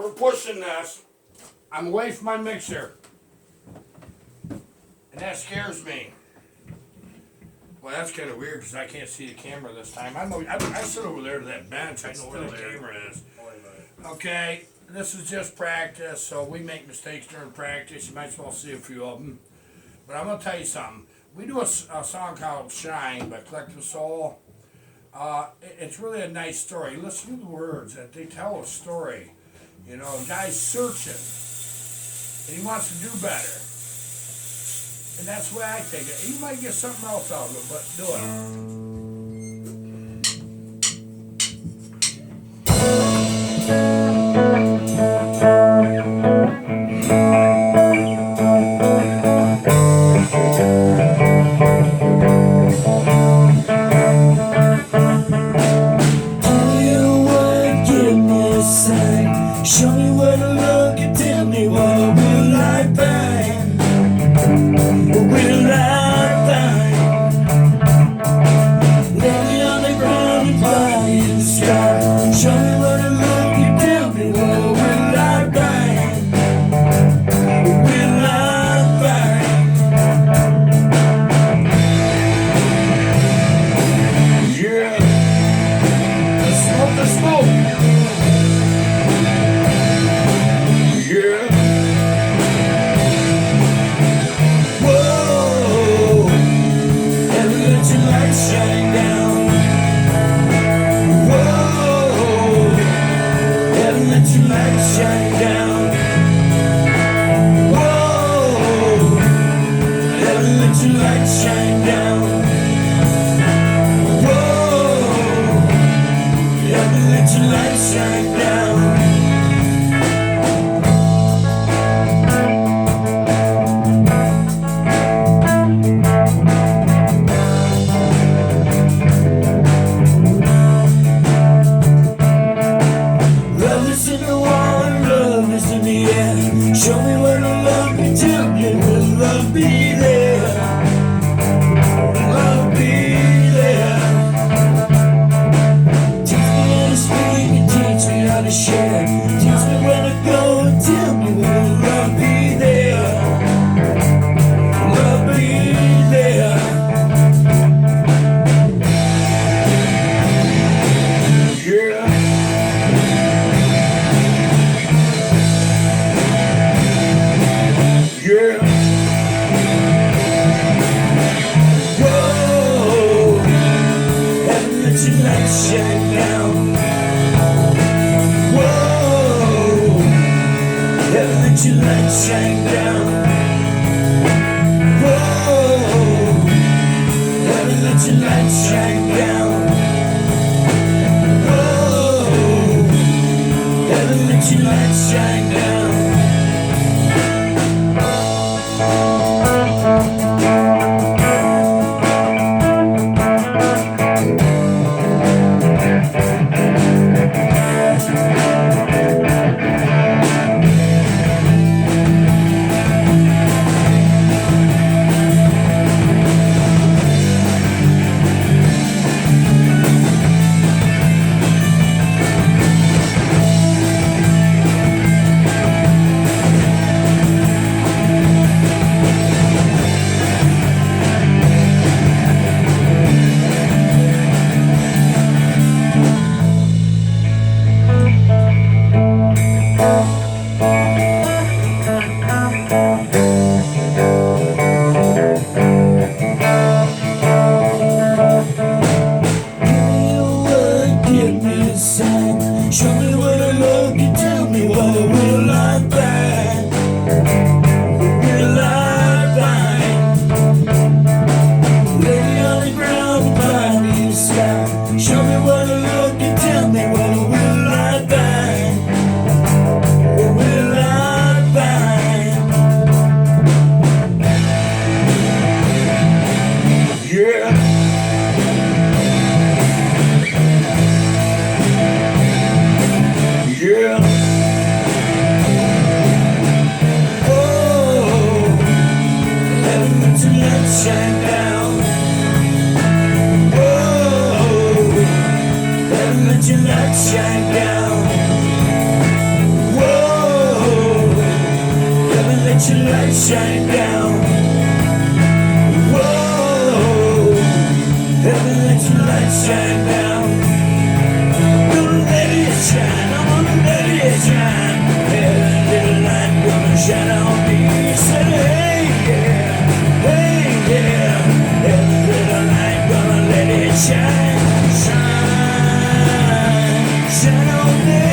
for pushing this. I'm away from my mixer. And that scares me. Well, that's kind of weird because I can't see the camera this time. I sit over there to that bench. I know where the camera is. Okay, this is just practice, so we make mistakes during practice. You might as well see a few of them. But I'm going to tell you something. We do a song called Shine by Collective Soul. It's really a nice story. Listen to the words. That they tell a story. You know, a guy's searching. And he wants to do better. And that's the way I take it. You might get something else out of it, but do it. Show me where to look and tell me what will I find? What will I find? Lay me on the ground and fly in the sky. Show me where to look and tell me what will I find? What will I find? Yeah, the smoke. Shine down. Whoa, heaven let your light shine down. Whoa, heaven let your light shine down. Whoa, heaven let your light shine down. Show me where to love me, tell me will love be there? Will love be there? Teach me how to speak and teach me how to share. Teach me where to go and tell me will love be there? Will love be there? Yeah. Yeah. Whoa, heaven let your light shine down. Whoa, heaven let your light shine down. Whoa, heaven let your light shine down. Whoa, heaven let your light shine down. Show me where to look and tell me what will I find? What will I find? Lay me on the ground and fly me the sky. Show me where to look and tell me what will I find? What will I find? Yeah. Yeah. Oh, heaven let your light shine down. Oh, heaven let your light shine down. Whoa. your light shine down. Whoa, heaven, let your light shine down. Gonna let it shine, I'm gonna let it shine. Heaven, little light gonna shine on me. Said hey yeah, hey yeah. Heaven, little light gonna let it shine, shine, shine on me.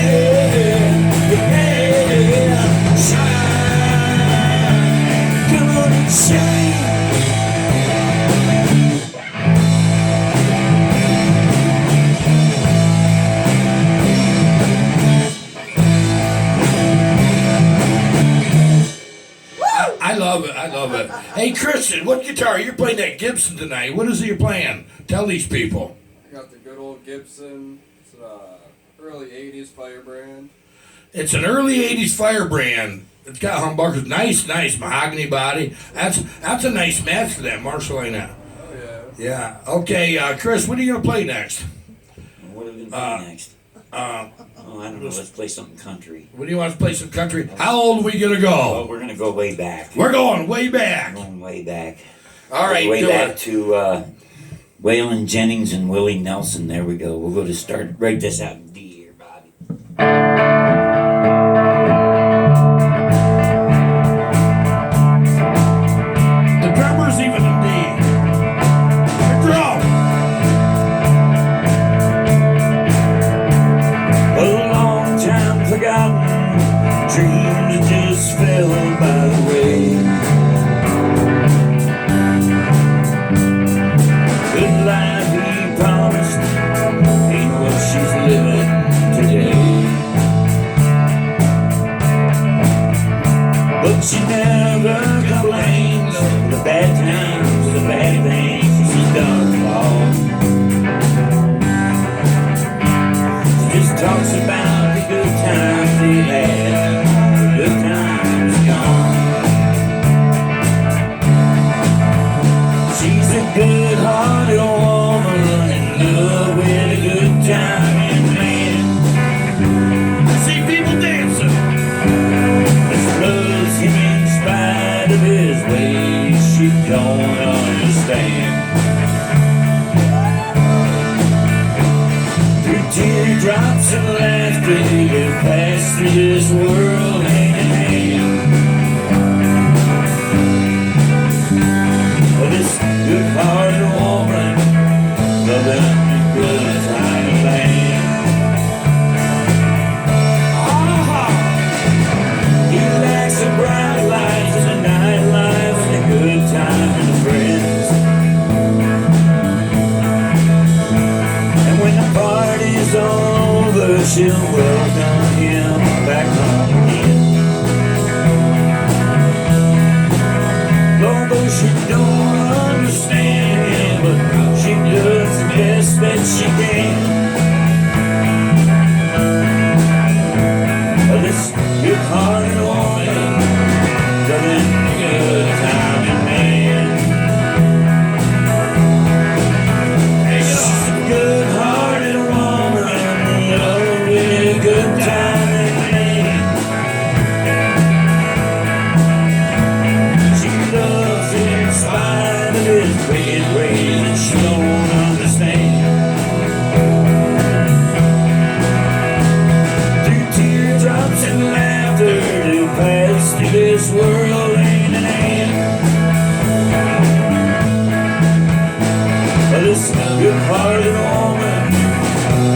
Yeah, shine, come on and shine. I love it. I love it. Hey, Christian, what guitar? You're playing that Gibson tonight. What is it you're playing? Tell these people. I got the good old Gibson. It's an early 80s Firebrand. It's an early 80s Firebrand. It's got humbuckers. Nice mahogany body. That's a nice match for that Marshall, ain't it? Oh, yeah. Yeah. Okay, Chris, what are you going to play next? What are we going to play next? Oh, I don't know. Let's play something country. What do you want to play some country? How old are we going to go? Oh, we're going to go way back. We're going way back. We're going way back. All right, way do back it. to Waylon Jennings and Willie Nelson. There we go. We'll go to start. Write this out in D here, Bobby. The drummer's even in D. The drum. A long time forgotten dream that just fell by the way. Good life he promised ain't what she's living today. But she never complains of the bad times, the bad things she's done wrong. Just talks about the good times they had, the good times gone. She's a good-hearted woman in love with a good time in man. I see people dancing. This loves him in spite of his ways she don't understand. Through teardrops and laughter, you pass through this world hand in hand. Oh, this good-hearted woman, loving a good time of land. He likes the bright lights and the nightlife and the good time and the friends. And when the party's over, she'll welcome him back home again. Although she don't understand him, but she does the best that she can. This good-hearted woman, loving a good time and man. She's a good-hearted woman, loving a good time and man. She loves him in spite of his wicked ways that she don't understand. Through teardrops and laughter, they'll pass through this world hand in hand. This good-hearted woman,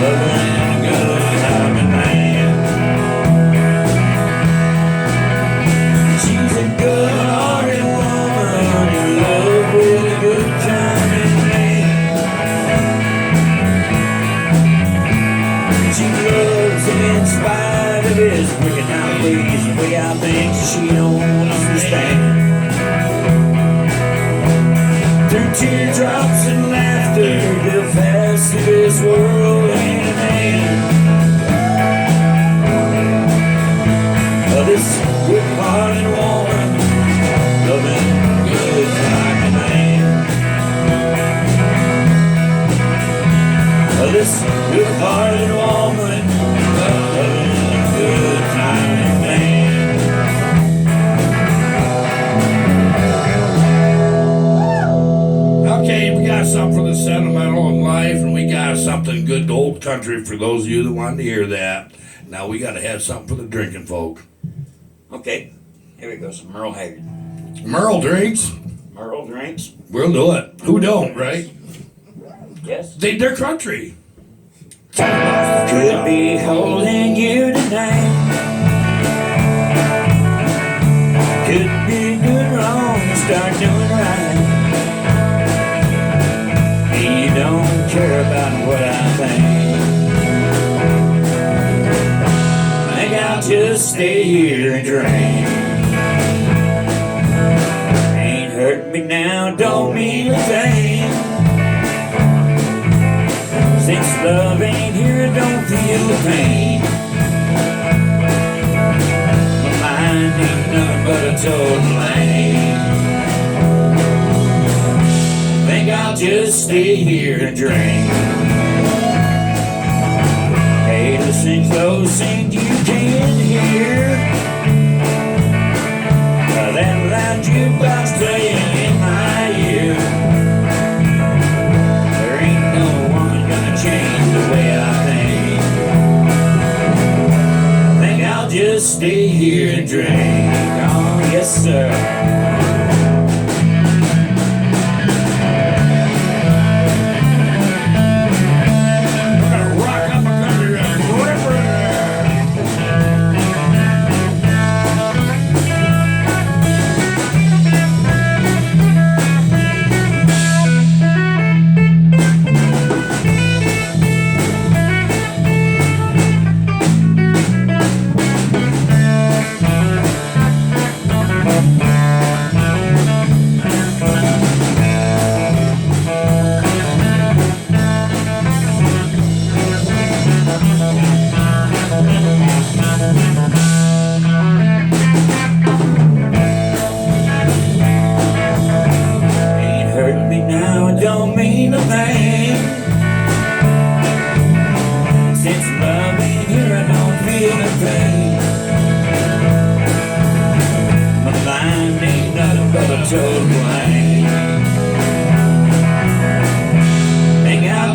loving a good time and man. She's a good-hearted woman in love with a good time and man. She loves him in spite of his wicked ways, the way I think she don't understand. Through teardrops and laughter, they'll pass through this world hand in hand. This good-hearted woman, loving a good time and man. This good-hearted woman, loving a good time and man. country for those of you that wanted to hear that. Now we got to have something for the drinking folk. Okay, here we go. Some Merle Haggard. Merle drinks. Merle drinks. We'll do it. Who don't, right? Yes. They're country. Could be holding you tonight. Could be doing wrong and start doing right. You don't care about what I think. Think I'll just stay here and drink. Ain't hurt me now, don't mean a thing. Since love ain't here, I don't feel the pain. My mind ain't nothing but a total lane. Think I'll just stay here and drink. Hey, listen close and you can hear that loud jukebox playing in my ear. There ain't no one gonna change the way I think. Think I'll just stay here and drink. Oh, yes, sir.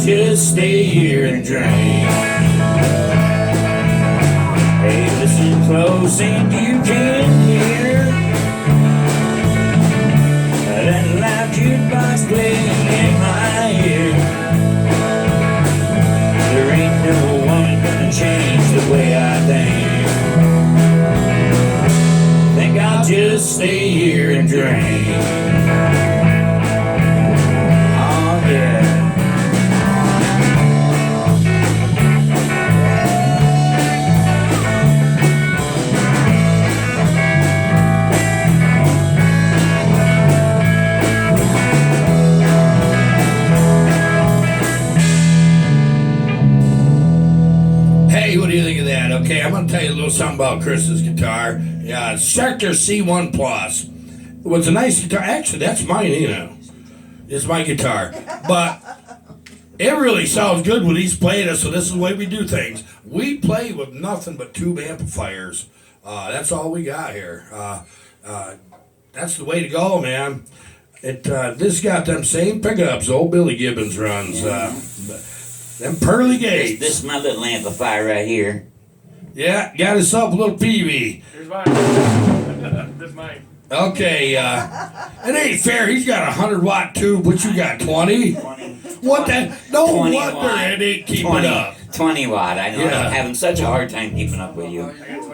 Just stay here and drink. Hey, listen close and you can hear that loud jukebox playing in my ear. There ain't no one gonna change the way I think. Think I'll just stay here and drink. Oh yeah. What do you think of that? Okay, I'm going to tell you a little something about Chris's guitar. Yeah, it's Schecter C1 Plus. It was a nice guitar. Actually, that's mine, you know. It's my guitar. But it really sounds good when he's playing it, so this is the way we do things. We play with nothing but tube amplifiers. That's all we got here. That's the way to go, man. This got them same pickups old Billy Gibbons runs. Them pearly gates. This is my little amplifier right here. Yeah, got himself a little PV. Here's mine. This mine. Okay, it ain't fair. He's got a 100-watt tube, but you got 20? 20. What the? No 20 wonder watt. it ain't keeping 20, up. 20 watt. I know. Yeah. I'm having such a hard time keeping up with you.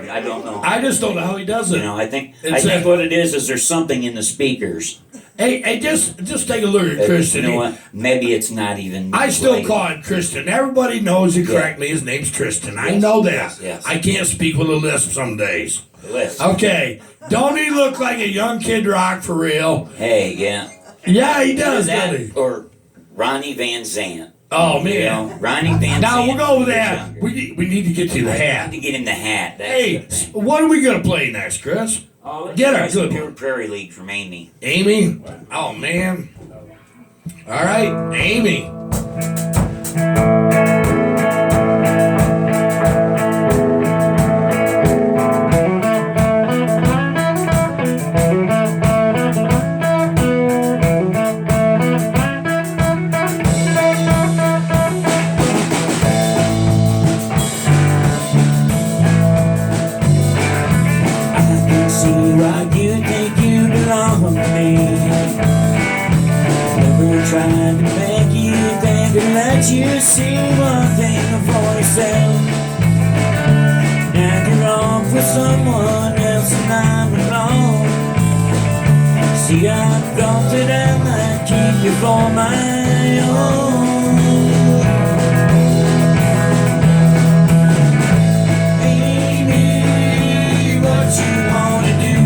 I don't know. I just don't know how he does it. You know, I think It's what it is there's something in the speakers. Hey, just take a look at Christian. You know what? Maybe it's not even. I still right. call him Tristan. Everybody knows it correctly. His name's Tristan. I know that. Yes. I can't speak with a lisp some days. Listen. Okay, don't he look like a young Kid Rock for real? Hey, yeah. Yeah, he does, That doesn't he? or Ronnie Van Zant. Oh, man. You know, Ronnie Van Now, Zant. we'll go with when he was that. younger. We need to get to the I hat. need to get in the hat. That's Hey, the thing. what are we going to play next, Chris? Oh, let's get try a some good Pure one. Prairie League from Amy. Amy? Oh, man. All right, Amy. Can't you see one thing for yourself? Now you're off with someone else and I'm alone. See, I thought that I might keep you for my own. Baby, what you wanna do?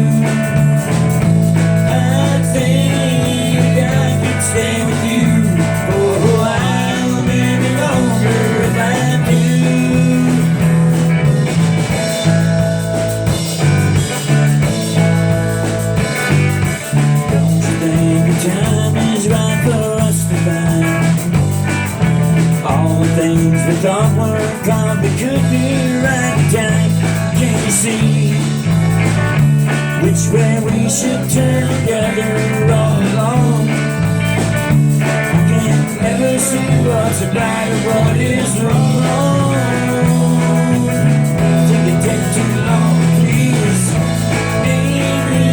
I think I could stay with you for a while, maybe longer if I do. Don't you think the time is right for us to find all the things we thought were probably could be right in time? Can't you see which way we should turn together all along? I can't ever see what's right or what is wrong. Think it take too long, please. Baby,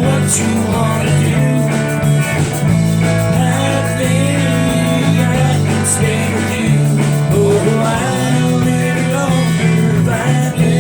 what you wanna do? I think I can stay with you for a while, maybe longer if I do.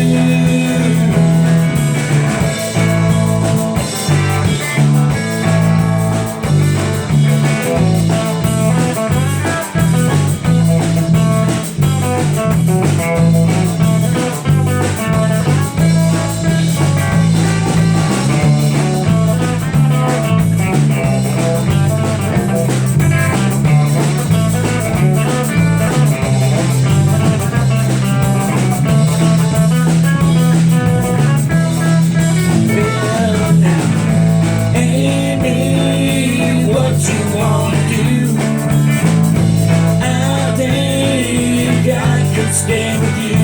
Stay with you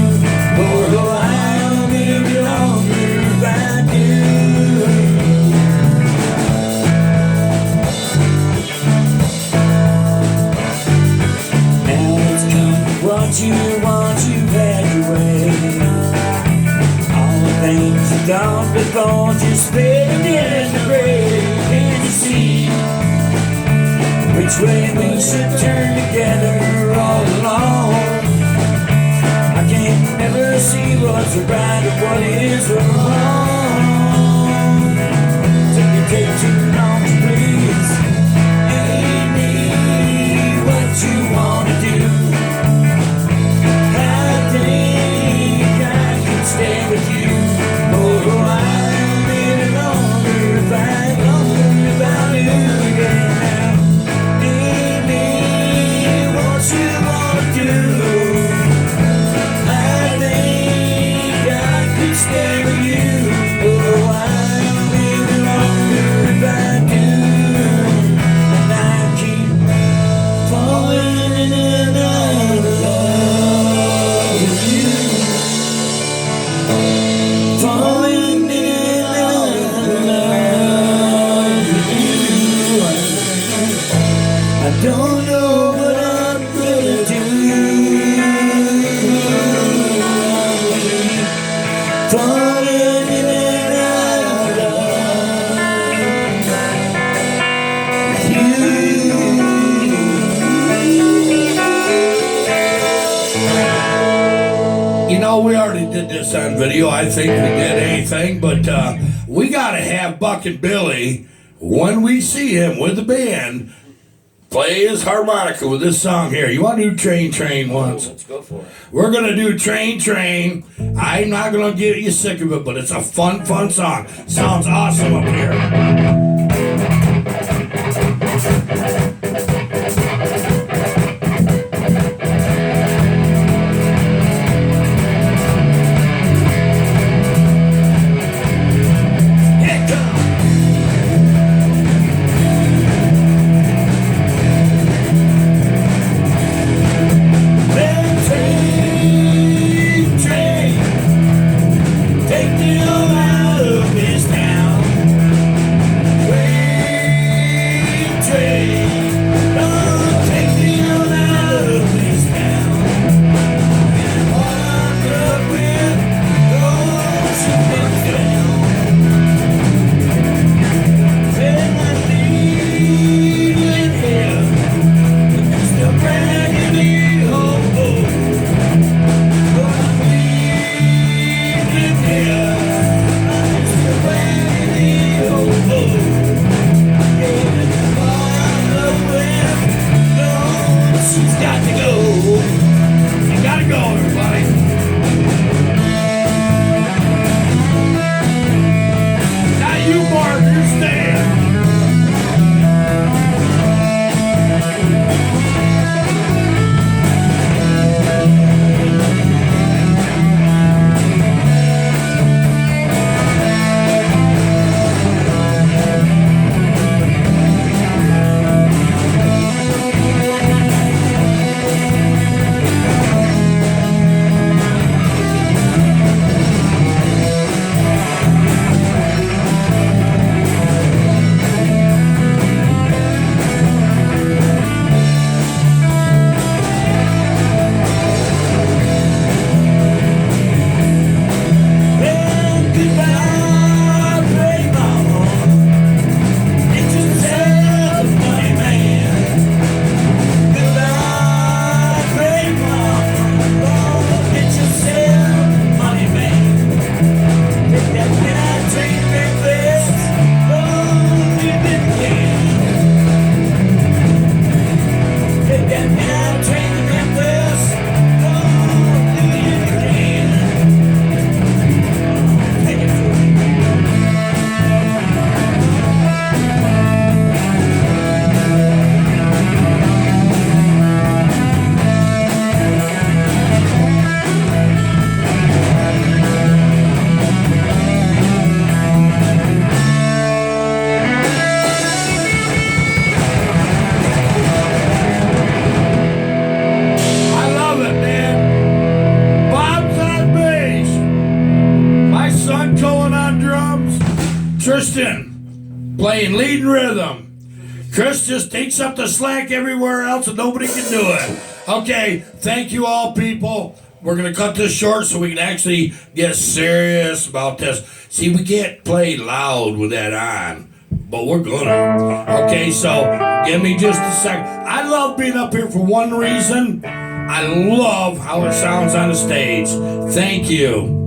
for a while, maybe longer if I do. Now it's come what you want, you've had your way. All the things you thought before just faded in the grave. Can you see which way we should turn together all along? Never see what's right or what is wrong. Take it take too long to please. Amy, what you wanna do? I think I can stay with you for a while, maybe longer if I do again. Amy, what you wanna do? Stay with you for a while, maybe longer if I do. And I keep falling in love with you. Falling in love with you. I don't know what I'm gonna do. Falling in love with you. You know, we already did this on video. I think we did anything, but we gotta have Buck and Billy, when we see him with the band, play his harmonica with this song here. You want to do Train Train once? Let's go for it. We're gonna do Train Train. I'm not gonna get you sick of it, but it's a fun song. Sounds awesome up here. Take me all out of this town. Tristan playing lead and rhythm. Chris just takes up the slack everywhere else and nobody can do it. Okay, thank you all, people. We're going to cut this short so we can actually get serious about this. See, we can't play loud with that on, but we're going to. Okay, so give me just a second. I love being up here for one reason. I love how it sounds on the stage. Thank you.